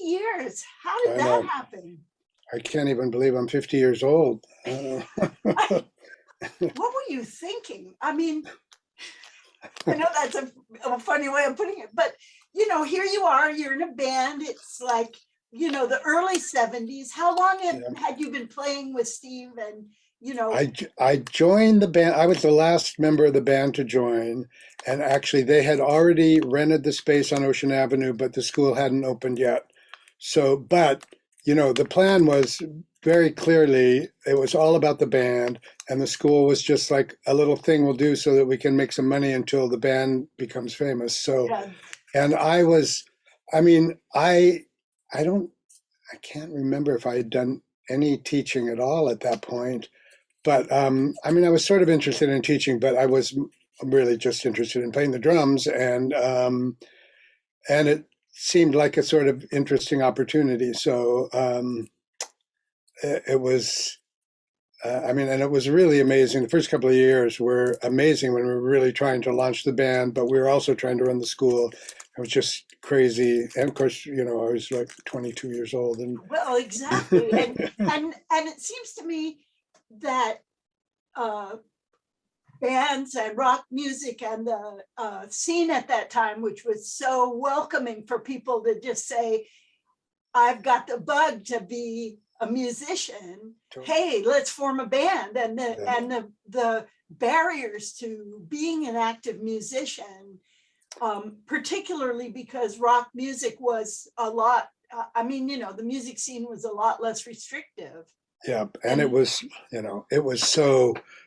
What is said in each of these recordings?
years. How did I that know. happen? I can't even believe I'm 50 years old. What were you thinking? I mean, I know that's a funny way of putting it, but here you are, you're in a band. It's like, the early 70s. How long Yeah. had you been playing with Steve? And, I joined the band. I was the last member of the band to join, and actually they had already rented the space on Ocean Avenue, but the school hadn't opened yet. So, but the plan was very clearly it was all about the band, and the school was just like a little thing we'll do so that we can make some money until the band becomes famous. So, yeah, and I was, I mean, I don't, I can't remember if I had done any teaching at all at that point. But I mean, I was sort of interested in teaching, but I was really just interested in playing the drums, and it seemed like a sort of interesting opportunity. So it was, I mean, and it was really amazing. The first couple of years were amazing when we were really trying to launch the band, but we were also trying to run the school. It was just crazy, and of course, I was like 22 years old, and well, exactly. And it seems to me that uh, bands and rock music and the scene at that time, which was so welcoming for people to just say, I've got the bug to be a musician. Hey, let's form a band. And yeah. the barriers to being an active musician, particularly because rock music was a lot, I mean, the music scene was a lot less restrictive. Yeah, and it And was, it was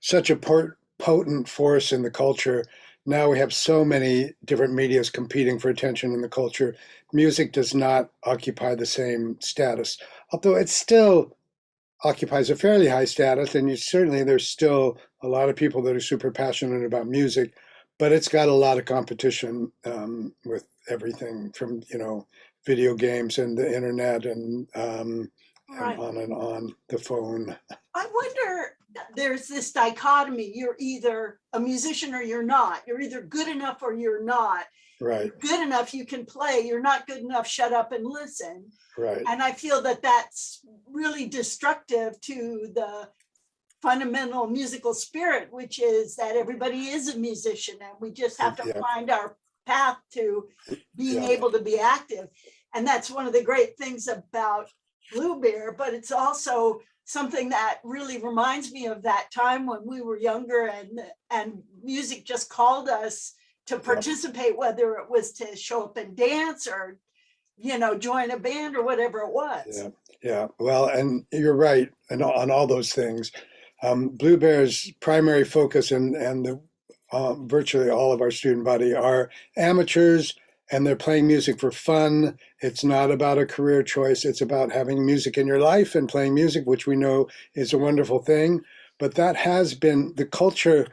such a potent force in the culture. Now we have so many different medias competing for attention in the culture. Music does not occupy the same status, although it still occupies a fairly high status, and certainly there's still a lot of people that are super passionate about music, but it's got a lot of competition with everything from video games and the internet right. and on the phone. I wonder, there's this dichotomy. You're either a musician or you're not. You're either good enough or you're not. Right, You're good enough, you can play. You're not good enough, shut up and listen. right. And I feel that that's really destructive to the fundamental musical spirit, which is that everybody is a musician and we just have to Yeah, find our path to being yeah, able to be active. And that's one of the great things about Blue Bear, but it's also something that really reminds me of that time when we were younger and music just called us to yeah, participate, whether it was to show up and dance or join a band or whatever it was. yeah, yeah. Well, and you're right, and on all those things. Blue Bear's primary focus and the virtually all of our student body are amateurs, and they're playing music for fun. It's not about a career choice. It's about having music in your life and playing music, which we know is a wonderful thing. But that has been the culture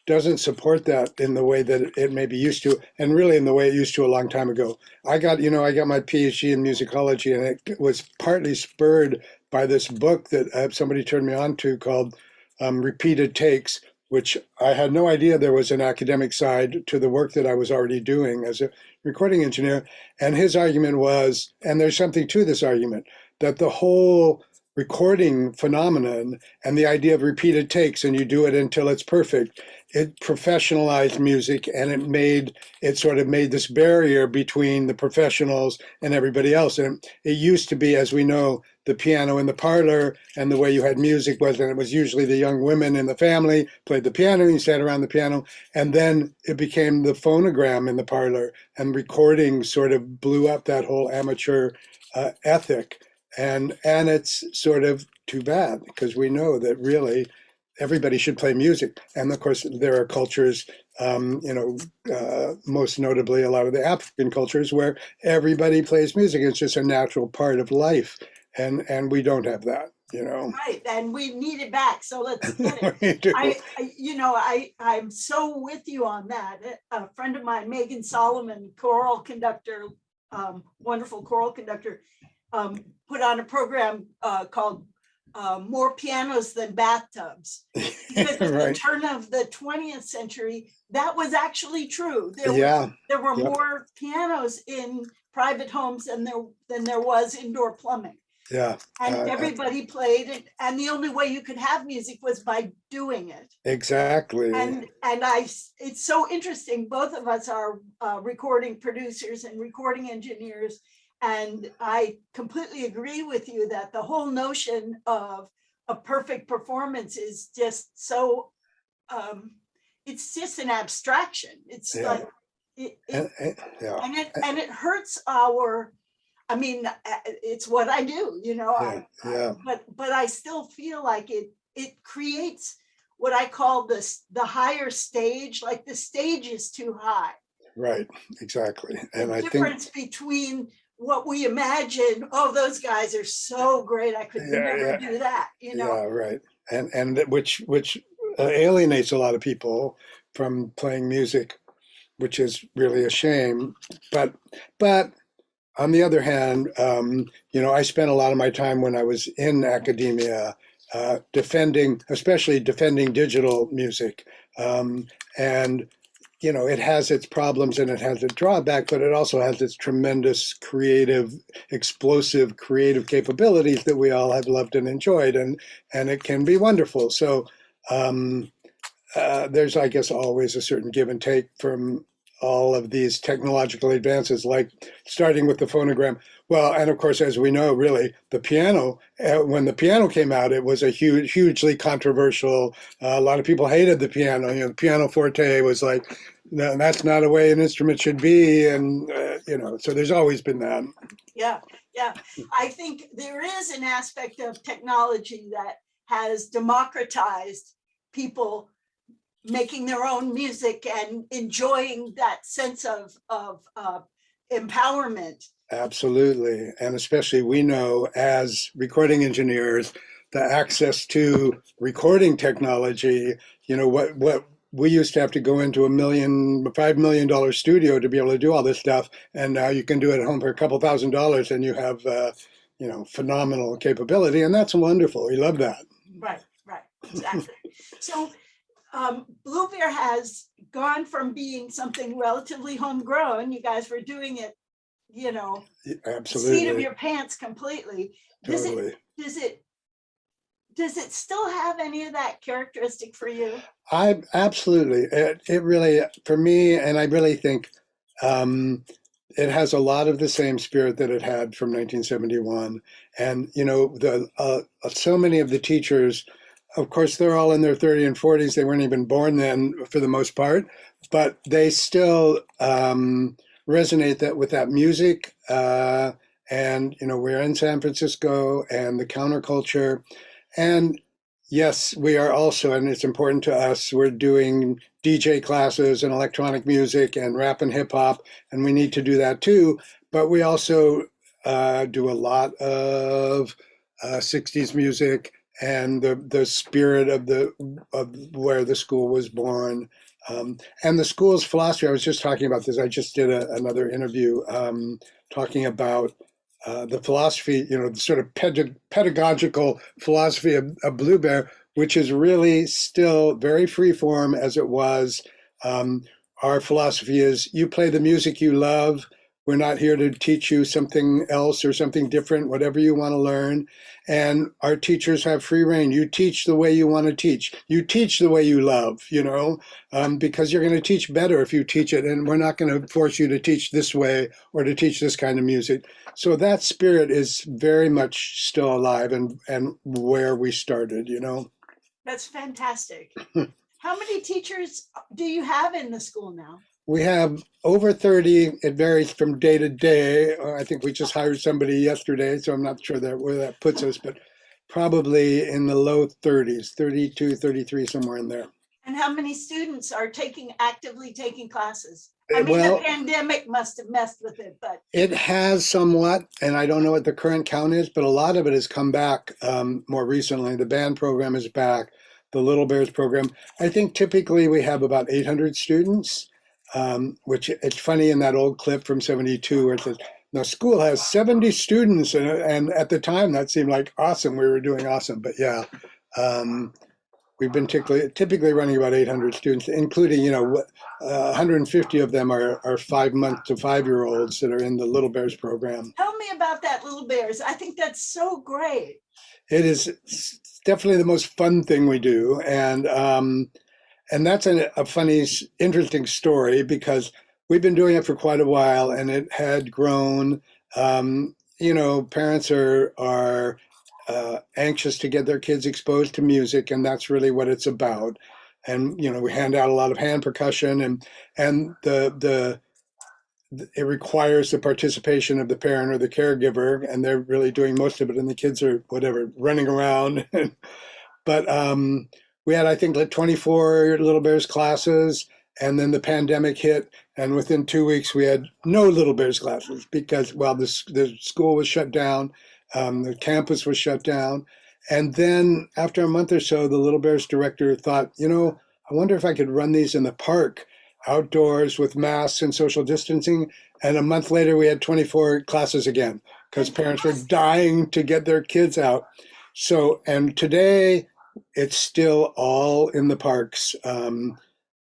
doesn't support that in the way that it maybe used to, and really in the way it used to a long time ago. I got my PhD in musicology, and it was partly spurred by this book that somebody turned me on to called Repeated Takes, which I had no idea there was an academic side to the work that I was already doing as a recording engineer. And his argument was, and there's something to this argument, that the whole recording phenomenon and the idea of repeated takes and you do it until it's perfect, it professionalized music, and it sort of made this barrier between the professionals and everybody else. And it used to be, as we know, the piano in the parlor, and the way you had music was, and it was usually the young women in the family played the piano, and you sat around the piano, and then it became the phonogram in the parlor, and recording sort of blew up that whole amateur ethic. And it's sort of too bad, because we know that really everybody should play music. And of course, there are cultures, most notably a lot of the African cultures, where everybody plays music. It's just a natural part of life, and we don't have that. Right, and we need it back, so let's get it. We do. I'm so with you on that. A friend of mine, Megan Solomon, choral conductor, wonderful choral conductor, put on a program called More Pianos Than Bathtubs. Because at the Right. turn of the 20th century, that was actually true. Yeah. There were Yep. more pianos in private homes than there was indoor plumbing. Yeah. And everybody played it, and the only way you could have music was by doing it. Exactly. And it's so interesting. Both of us are recording producers and recording engineers, and I completely agree with you that the whole notion of a perfect performance is just so. It's just an abstraction. It's like yeah. And it hurts our. I mean, it's what I do, you know. Yeah. But I still feel like it creates what I call the higher stage. Like the stage is too high. Right. Exactly. And the difference between what we imagine. Oh, those guys are so great. I could never do that. You know. Yeah. Right. And which alienates a lot of people from playing music, which is really a shame. But on the other hand, you know, I spent a lot of my time when I was in academia especially defending digital music. And, you know, it has its problems and it has its drawback, but it also has its tremendous explosive creative capabilities that we all have loved and enjoyed. And it can be wonderful. So there's, I guess, always a certain give and take from all of these technological advances, like starting with the phonogram. Well, and of course, as we know, really, the piano, when the piano came out, it was a hugely controversial. A lot of people hated the piano. You know, the pianoforte was like, no, that's not a way an instrument should be. And, you know, so there's always been that. Yeah. I think there is an aspect of technology that has democratized people making their own music and enjoying that sense of empowerment. Absolutely. And especially we know as recording engineers, the access to recording technology, you know, what we used to have to go into $5 million studio to be able to do all this stuff. And now you can do it at home for a couple $1,000 and you have, you know, phenomenal capability. And that's wonderful. We love that. Right. Exactly. So Blue Bear has gone from being something relatively homegrown. You guys were doing it, you know, absolutely, seat of your pants completely. Totally. Does it still have any of that characteristic for you? Absolutely. It really, for me, and I really think it has a lot of the same spirit that it had from 1971. And, you know, so many of the teachers, of course, they're all in their 30s and 40s. They weren't even born then for the most part, but they still resonate with that music. And, you know, we're in San Francisco and the counterculture. And yes, we are also, and it's important to us, we're doing DJ classes and electronic music and rap and hip hop, and we need to do that too. But we also do a lot of 60s music and the spirit of where the school was born. And the school's philosophy, I was just talking about this, I just did another interview talking about the philosophy, you know, the sort of pedagogical philosophy of Blue Bear, which is really still very free form as it was. Our philosophy is you play the music you love. We're not here to teach you something else or something different, whatever you want to learn. And our teachers have free reign. You teach the way you want to teach. You teach the way you love, you know, because you're going to teach better if you teach it. And we're not going to force you to teach this way or to teach this kind of music. So that spirit is very much still alive and where we started, you know. That's fantastic. How many teachers do you have in the school now? We have over 30. It varies from day to day. I think we just hired somebody yesterday, so I'm not sure where that puts us, but probably in the low 30s, 32, 33, somewhere in there. And how many students are actively taking classes? I mean, the pandemic must have messed with it, but it has somewhat, and I don't know what the current count is, but a lot of it has come back more recently. The band program is back, the Little Bears program. I think typically we have about 800 students. Which it's funny in that old clip from '72 where it says, the school has 70 students. And at the time that seemed like awesome. We were doing awesome. But yeah, we've been typically running about 800 students, including, 150 of them are 5 month to 5 year olds that are in the Little Bears program. Tell me about that, Little Bears. I think that's so great. It is definitely the most fun thing we do, and that's a funny, interesting story because we've been doing it for quite a while, and it had grown. Parents are anxious to get their kids exposed to music, and that's really what it's about. And we hand out a lot of hand percussion, and it requires the participation of the parent or the caregiver, and they're really doing most of it, and the kids are whatever running around. But we had, I think, like 24 Little Bears classes, and then the pandemic hit, and within 2 weeks we had no Little Bears classes because, well, the school was shut down, the campus was shut down, and then after a month or so, the Little Bears director thought, I wonder if I could run these in the park, outdoors with masks and social distancing. And a month later, we had 24 classes again because parents were dying to get their kids out. So, and today, it's still all in the parks.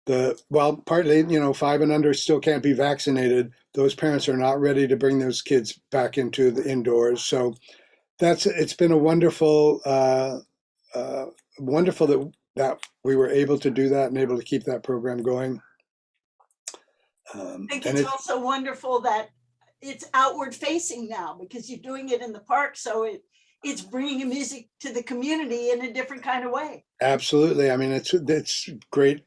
Partly, 5 and under still can't be vaccinated. Those parents are not ready to bring those kids back into the indoors. So it's been a wonderful, wonderful that we were able to do that and able to keep that program going. I think it's also wonderful that it's outward facing now because you're doing it in the park. So it's bringing music to the community in a different kind of way. Absolutely. I mean, it's great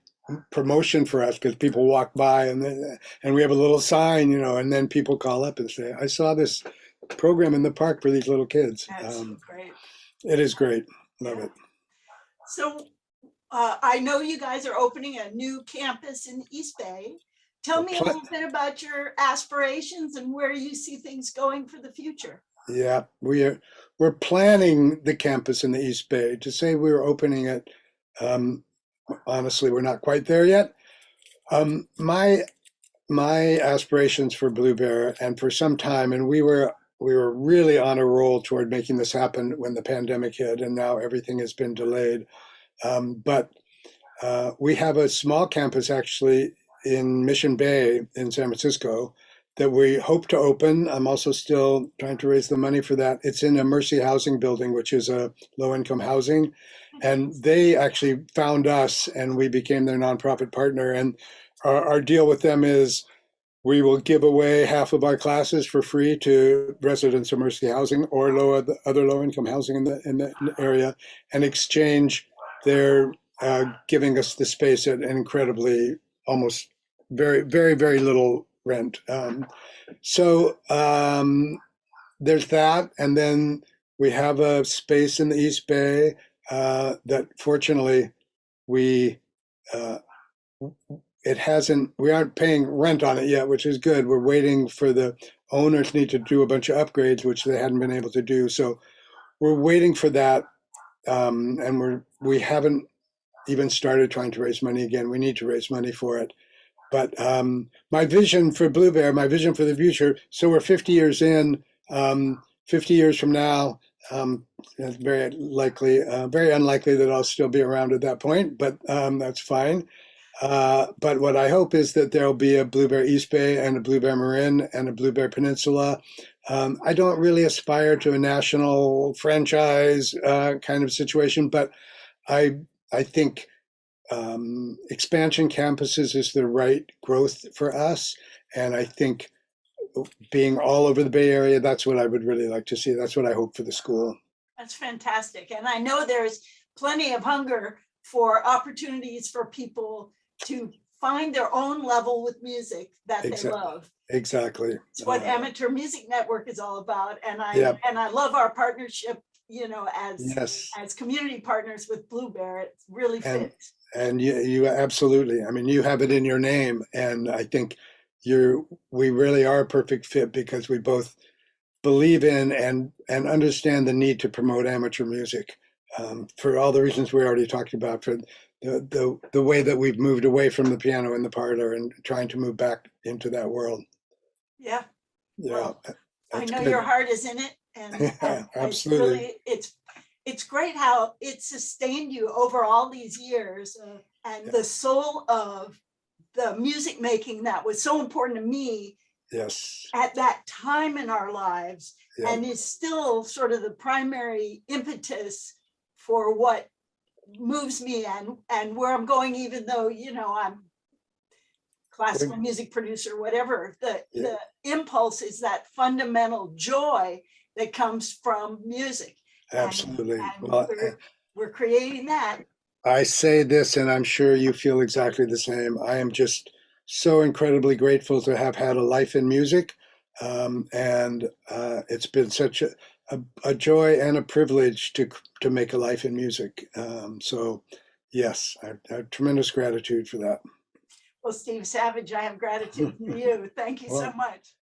promotion for us because people walk by and we have a little sign, and then people call up and say, I saw this program in the park for these little kids. That's great. It is great. Love it. So I know you guys are opening a new campus in East Bay. Tell me a little bit about your aspirations and where you see things going for the future. Yeah, we're planning the campus in the East Bay. To say we're opening it, honestly, we're not quite there yet. My aspirations for Blue Bear, and for some time, and we were really on a roll toward making this happen when the pandemic hit, and now everything has been delayed. But we have a small campus actually in Mission Bay in San Francisco that we hope to open. I'm also still trying to raise the money for that. It's in a Mercy Housing building, which is a low-income housing. And they actually found us and we became their nonprofit partner. And our deal with them is we will give away half of our classes for free to residents of Mercy Housing or other low-income housing in the area, and exchange their giving us the space at an incredibly, almost very, very, very little rent. So there's that. And then we have a space in the East Bay that fortunately we aren't paying rent on it yet, which is good. We're waiting for the owners need to do a bunch of upgrades, which they hadn't been able to do. So we're waiting for that. And we haven't even started trying to raise money again. We need to raise money for it. But my vision for Blue Bear, my vision for the future, so we're 50 years in, 50 years from now, it's very unlikely that I'll still be around at that point, but that's fine. But what I hope is that there'll be a Blue Bear East Bay and a Blue Bear Marin and a Blue Bear Peninsula. I don't really aspire to a national franchise kind of situation, but I think expansion campuses is the right growth for us. And I think being all over the Bay Area, that's what I would really like to see. That's what I hope for the school. That's fantastic. And I know there's plenty of hunger for opportunities for people to find their own level with music that they love. Exactly. It's what Amateur Music Network is all about. And I love our partnership, as community partners with Blue Bear. It really fits. And you absolutely, I mean, you have it in your name. And I think we really are a perfect fit because we both believe in and understand the need to promote amateur music for all the reasons we already talked about, for the way that we've moved away from the piano in the parlor and trying to move back into that world. Yeah. Yeah. I know your heart is in it, and absolutely. it's great how it sustained you over all these years, and Yeah. the soul of the music making that was so important to me Yes. at that time in our lives, Yeah. and is still sort of the primary impetus for what moves me and where I'm going, even though, you know, I'm classical music producer, whatever, Yeah. the impulse is that fundamental joy that comes from music. Absolutely. And Well, we're creating that. I say this, and I'm sure you feel exactly the same. I am just so incredibly grateful to have had a life in music. And it's been such a joy and a privilege to make a life in music. So, yes, I have tremendous gratitude for that. Well, Steve Savage, I have gratitude for you. Thank you so Well, much.